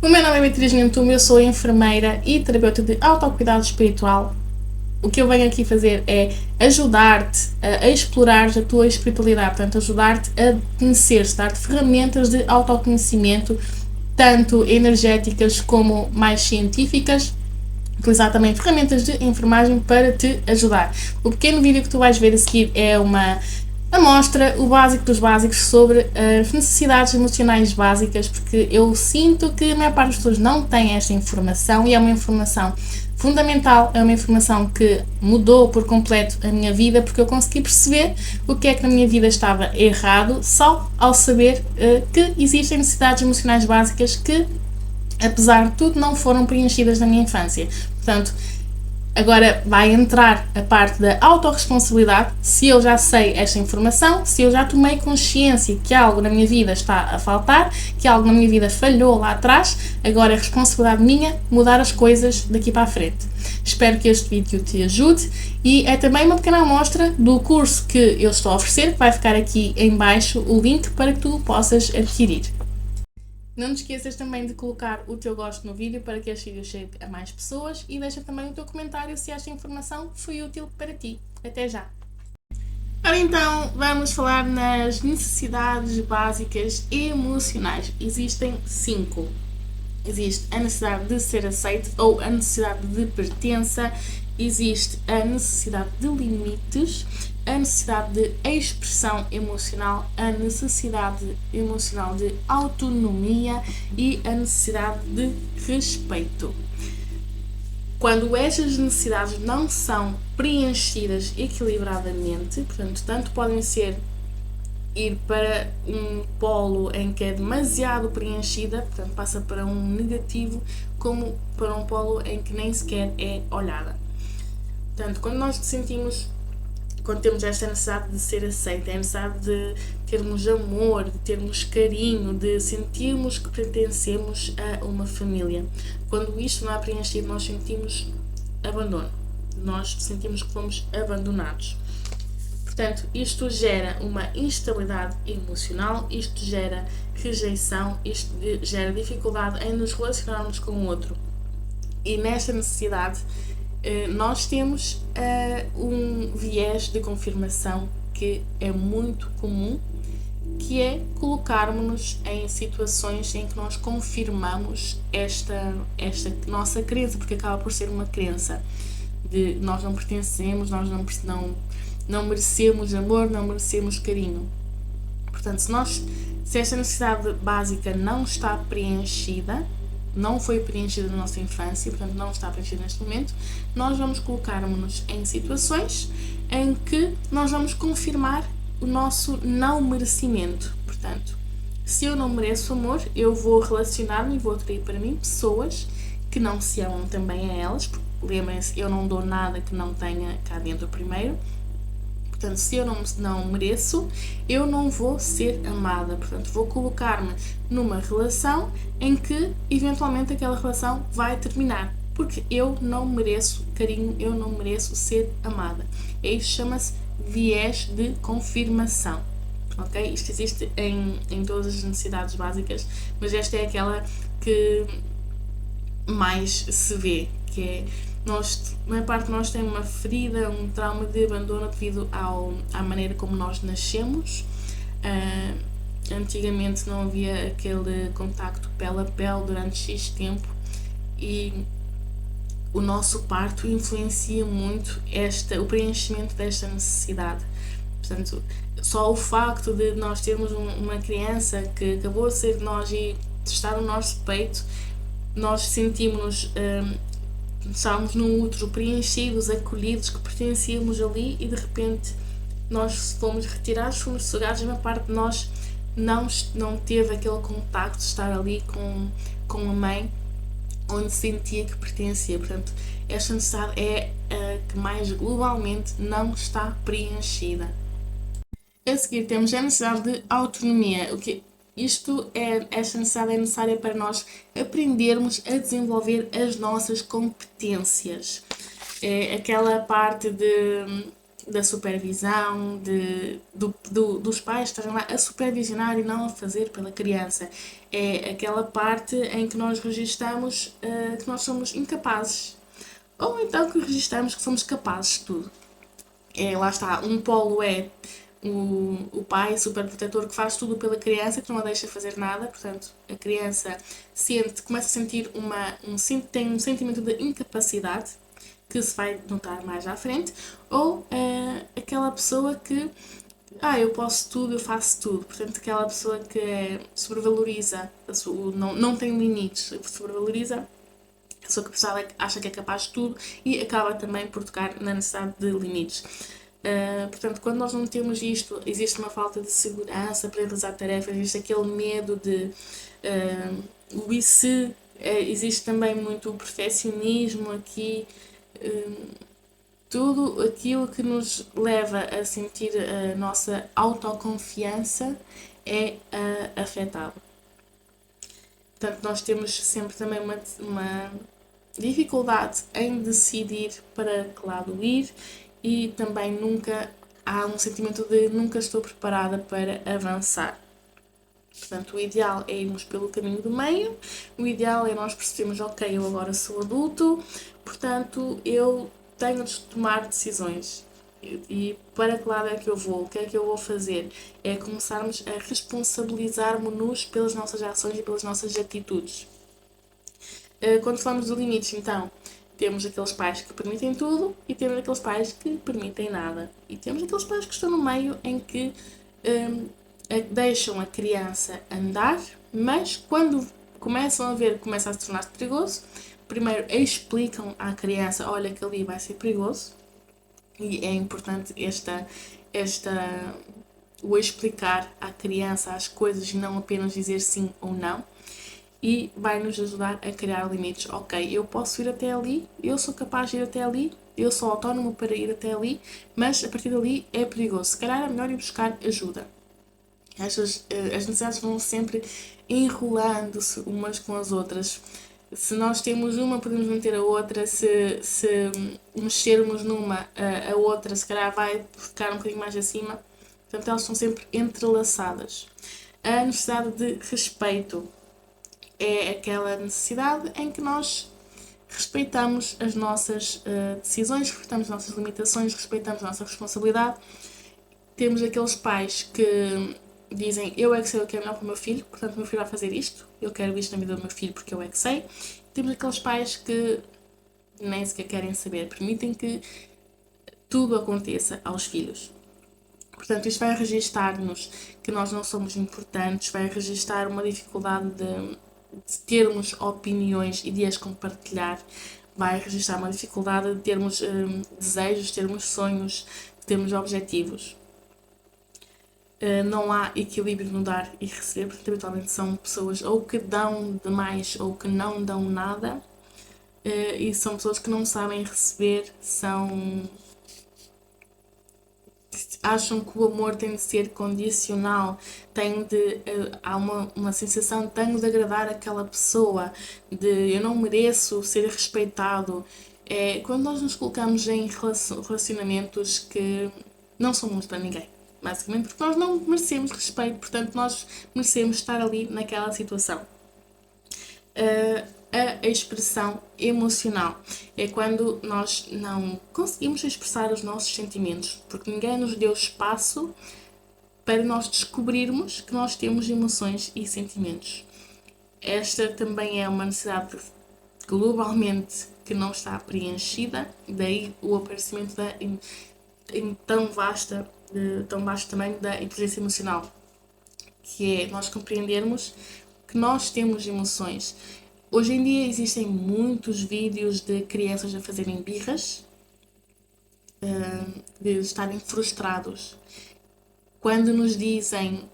O meu nome é Beatriz Nentum, eu sou enfermeira e terapeuta de autocuidado espiritual. O que eu venho aqui fazer é ajudar-te a explorar a tua espiritualidade, portanto, ajudar-te a conhecer-te, dar-te ferramentas de autoconhecimento, tanto energéticas como mais científicas, utilizar também ferramentas de enfermagem para te ajudar. O pequeno vídeo que tu vais ver a seguir é uma amostra, o básico dos básicos sobre as necessidades emocionais básicas, porque eu sinto que a maior parte das pessoas não tem esta informação e é uma informação fundamental, é uma informação que mudou por completo a minha vida, porque eu consegui perceber o que é que na minha vida estava errado só ao saber que existem necessidades emocionais básicas que, apesar de tudo, não foram preenchidas na minha infância. Portanto, agora vai entrar a parte da autorresponsabilidade. Se eu já sei esta informação, se eu já tomei consciência que algo na minha vida está a faltar, que algo na minha vida falhou lá atrás, agora é responsabilidade minha mudar as coisas daqui para a frente. Espero que este vídeo te ajude e é também uma pequena amostra do curso que eu estou a oferecer, que vai ficar aqui em baixo o link para que tu possas adquirir. Não te esqueças também de colocar o teu gosto no vídeo para que este vídeo chegue a mais pessoas e deixa também o teu comentário se esta informação foi útil para ti. Até já! Ora então, vamos falar nas necessidades básicas emocionais. Existem 5. Existe a necessidade de ser aceito ou a necessidade de pertença, existe a necessidade de limites, a necessidade de expressão emocional, a necessidade emocional de autonomia e a necessidade de respeito. Quando estas necessidades não são preenchidas equilibradamente, portanto, tanto podem ser ir para um polo em que é demasiado preenchida, portanto passa para um negativo, como para um polo em que nem sequer é olhada. Portanto, quando temos esta necessidade de ser aceita, é a necessidade de termos amor, de termos carinho, de sentirmos que pertencemos a uma família. Quando isto não é preenchido, nós sentimos abandono, nós sentimos que fomos abandonados. Portanto, isto gera uma instabilidade emocional, isto gera rejeição, isto gera dificuldade em nos relacionarmos com o outro. E nesta necessidade, nós temos um viés de confirmação que é muito comum, que é colocarmos-nos em situações em que nós confirmamos esta nossa crença, porque acaba por ser uma crença de nós não pertencemos, nós não merecemos amor, não merecemos carinho. Portanto, se esta necessidade básica não está preenchida, não foi preenchida na nossa infância, portanto não está preenchida neste momento, nós vamos colocar-nos em situações em que nós vamos confirmar o nosso não merecimento. Portanto, se eu não mereço amor, eu vou relacionar-me e vou atrair para mim pessoas que não se amam também a elas, porque lembrem-se, eu não dou nada que não tenha cá dentro primeiro. Portanto, se eu não mereço, eu não vou ser amada. Portanto, vou colocar-me numa relação em que, eventualmente, aquela relação vai terminar. Porque eu não mereço carinho, eu não mereço ser amada. E isto chama-se viés de confirmação. Ok? Isto existe em todas as necessidades básicas, mas esta é aquela que mais se vê, que é... a maior parte de nós tem uma ferida, um trauma de abandono devido à maneira como nós nascemos. Antigamente não havia aquele contacto pele a pele durante X tempo e o nosso parto influencia muito o preenchimento desta necessidade. Portanto, só o facto de nós termos uma criança que acabou de ser de nós e estar no nosso peito, nós sentimos-nos estávamos num útero preenchidos, acolhidos, que pertencíamos ali e de repente nós fomos retirados, fomos sugados, uma parte de nós não teve aquele contacto de estar ali com a mãe onde sentia que pertencia. Portanto, esta necessidade é a que mais globalmente não está preenchida. A seguir temos a necessidade de autonomia. Esta necessidade é necessária para nós aprendermos a desenvolver as nossas competências. É aquela parte de da supervisão, dos pais estarem lá a supervisionar e não a fazer pela criança. É aquela parte em que nós registamos que nós somos incapazes. Ou então que registamos que somos capazes de tudo. Lá está, um polo é o pai superprotetor que faz tudo pela criança, que não a deixa fazer nada, portanto a criança começa a sentir tem um sentimento de incapacidade que se vai notar mais à frente, ou aquela pessoa que eu posso tudo, eu faço tudo, portanto aquela pessoa que sobrevaloriza, não tem limites, sobrevaloriza a sua capacidade, acha que é capaz de tudo e acaba também por tocar na necessidade de limites. Portanto, quando nós não temos isto, existe uma falta de segurança para realizar tarefas, existe aquele medo de o e se, existe também muito o perfeccionismo aqui, tudo aquilo que nos leva a sentir a nossa autoconfiança é afetado. Portanto, nós temos sempre também uma dificuldade em decidir para que lado ir e também há um sentimento de nunca estou preparada para avançar. Portanto, o ideal é irmos pelo caminho do meio, o ideal é nós percebermos, ok, eu agora sou adulto, portanto, eu tenho de tomar decisões. E para que lado é que eu vou? O que é que eu vou fazer? É começarmos a responsabilizarmos-nos pelas nossas ações e pelas nossas atitudes. Quando falamos de limites, então, temos aqueles pais que permitem tudo e temos aqueles pais que permitem nada. E temos aqueles pais que estão no meio em que deixam a criança andar, mas quando começam a ver que começa a se tornar perigoso, primeiro explicam à criança, olha que ali vai ser perigoso, e é importante o explicar à criança as coisas, não apenas dizer sim ou não, e vai nos ajudar a criar limites. Ok, eu posso ir até ali, eu sou capaz de ir até ali, eu sou autónomo para ir até ali, mas a partir dali é perigoso. Se calhar é melhor ir buscar ajuda. As necessidades vão sempre enrolando-se umas com as outras. Se nós temos uma, podemos manter a outra. Se mexermos numa, a outra se calhar vai ficar um bocadinho mais acima. Portanto, elas são sempre entrelaçadas. A necessidade de respeito é aquela necessidade em que nós respeitamos as nossas decisões, respeitamos as nossas limitações, respeitamos a nossa responsabilidade. Temos aqueles pais que dizem, eu é que sei o que é melhor para o meu filho, portanto o meu filho vai fazer isto, eu quero isto na vida do meu filho porque eu é que sei. Temos aqueles pais que nem sequer querem saber, permitem que tudo aconteça aos filhos. Portanto, isto vai registar-nos que nós não somos importantes, vai registar uma dificuldade de termos opiniões e de as compartilhar, vai registrar uma dificuldade de termos desejos, termos sonhos, de termos objetivos. Não há equilíbrio no dar e receber, porque habitualmente são pessoas ou que dão demais ou que não dão nada, e são pessoas que não sabem receber, acham que o amor tem de ser condicional, há uma sensação de tenho de agradar aquela pessoa, de eu não mereço ser respeitado. Quando nós nos colocamos em relacionamentos que não são bons para ninguém, basicamente porque nós não merecemos respeito, portanto nós merecemos estar ali naquela situação. A expressão emocional é quando nós não conseguimos expressar os nossos sentimentos, porque ninguém nos deu espaço para nós descobrirmos que nós temos emoções e sentimentos. Esta também é uma necessidade globalmente que não está preenchida, daí o aparecimento tão vasto tamanho da inteligência emocional, que é nós compreendermos que nós temos emoções. Hoje em dia existem muitos vídeos de crianças a fazerem birras, de estarem frustrados. Quando nos dizem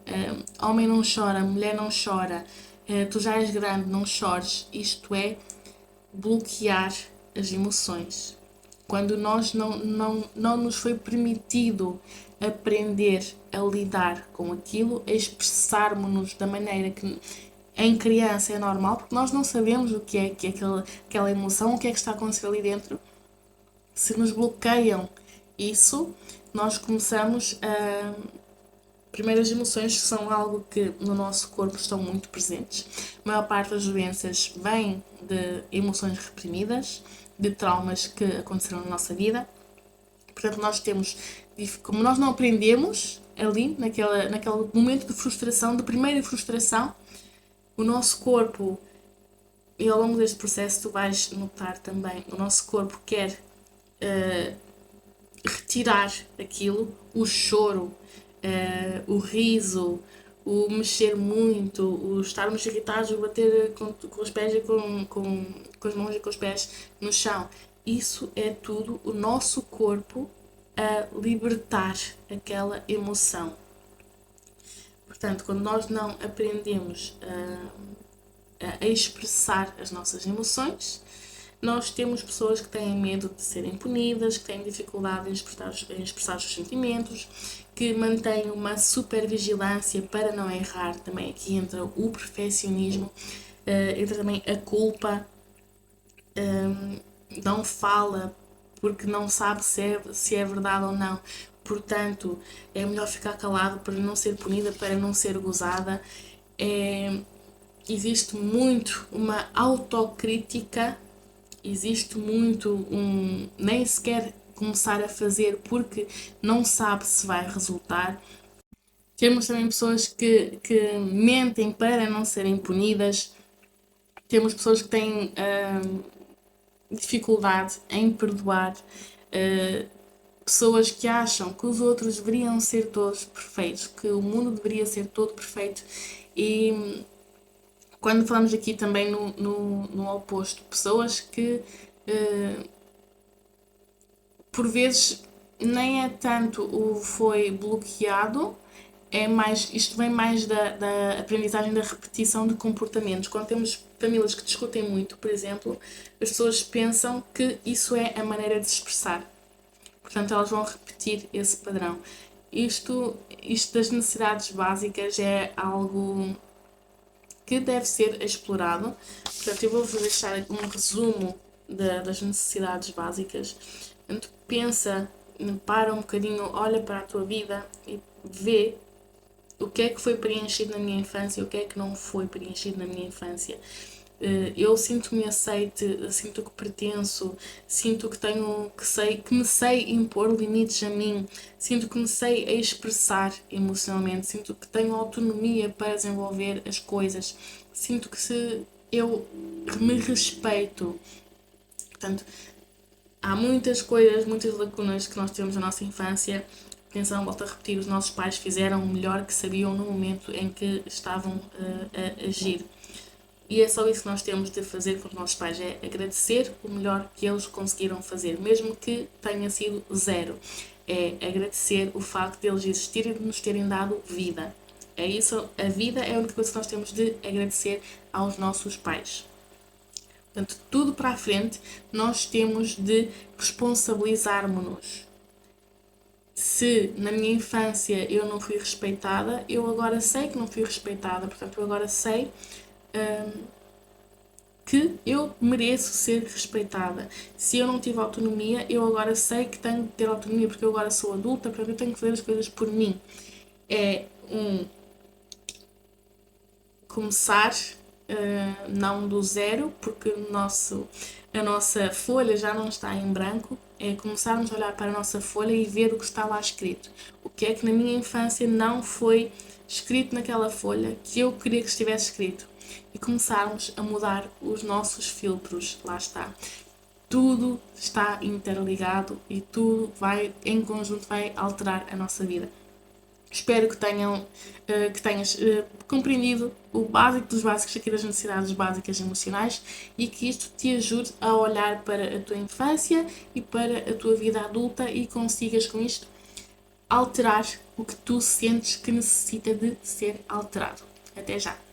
homem não chora, mulher não chora, tu já és grande, não chores, isto é bloquear as emoções. Quando nós não nos foi permitido aprender a lidar com aquilo, a expressarmos-nos da maneira que em criança é normal, porque nós não sabemos o que é aquela emoção, o que é que está a acontecer ali dentro. Se nos bloqueiam isso, nós começamos a... Primeiro, as emoções são algo que no nosso corpo estão muito presentes. A maior parte das doenças vem de emoções reprimidas, de traumas que aconteceram na nossa vida. Portanto, nós temos, como nós não aprendemos ali, naquele momento de frustração, de primeira frustração, o nosso corpo, e ao longo deste processo tu vais notar também, o nosso corpo quer retirar aquilo, o choro, o riso, o mexer muito, o estarmos irritados, o bater com os pés e com as mãos e com os pés no chão. Isso é tudo o nosso corpo a libertar aquela emoção. Portanto, quando nós não aprendemos a expressar as nossas emoções, nós temos pessoas que têm medo de serem punidas, que têm dificuldade em expressar os seus sentimentos, que mantêm uma super vigilância para não errar. Também aqui entra o perfeccionismo, entra também a culpa, não fala porque não sabe se é verdade ou não. Portanto, é melhor ficar calado para não ser punida, para não ser gozada. Existe muito uma autocrítica, existe muito nem sequer começar a fazer porque não sabe se vai resultar. Temos também pessoas que mentem para não serem punidas. Temos pessoas que têm dificuldade em perdoar. Pessoas que acham que os outros deveriam ser todos perfeitos, que o mundo deveria ser todo perfeito. E quando falamos aqui também no oposto, pessoas que por vezes nem é tanto o foi bloqueado, isto vem mais da aprendizagem da repetição de comportamentos. Quando temos famílias que discutem muito, por exemplo, as pessoas pensam que isso é a maneira de se expressar. Portanto, elas vão repetir esse padrão. Isto das necessidades básicas é algo que deve ser explorado. Portanto, eu vou-vos deixar um resumo das necessidades básicas. Portanto, pensa, para um bocadinho, olha para a tua vida e vê o que é que foi preenchido na minha infância e o que é que não foi preenchido na minha infância. Eu sinto-me aceite, sinto que pertenço, sinto que me sei impor limites a mim, sinto que me sei expressar emocionalmente, sinto que tenho autonomia para desenvolver as coisas, sinto que eu me respeito. Portanto, há muitas coisas, muitas lacunas que nós temos na nossa infância. Atenção, volto a repetir, os nossos pais fizeram o melhor que sabiam no momento em que estavam a agir. E é só isso que nós temos de fazer com os nossos pais, é agradecer o melhor que eles conseguiram fazer, mesmo que tenha sido zero. É agradecer o facto de eles existirem e de nos terem dado vida. É isso, a vida é a única coisa que nós temos de agradecer aos nossos pais. Portanto, tudo para a frente, nós temos de responsabilizarmos-nos. Se na minha infância eu não fui respeitada, eu agora sei que não fui respeitada, portanto eu agora sei que eu mereço ser respeitada. Se eu não tive autonomia, eu agora sei que tenho de ter autonomia porque eu agora sou adulta, portanto eu tenho que fazer as coisas por mim. É começar, não do zero, porque a nossa folha já não está em branco, é começarmos a olhar para a nossa folha e ver o que está lá escrito. O que é que na minha infância não foi escrito naquela folha que eu queria que estivesse escrito. E começarmos a mudar os nossos filtros. Lá está. Tudo está interligado e tudo em conjunto vai alterar a nossa vida. Espero que tenhas compreendido o básico dos básicos aqui das necessidades básicas emocionais e que isto te ajude a olhar para a tua infância e para a tua vida adulta e consigas com isto alterar o que tu sentes que necessita de ser alterado. Até já!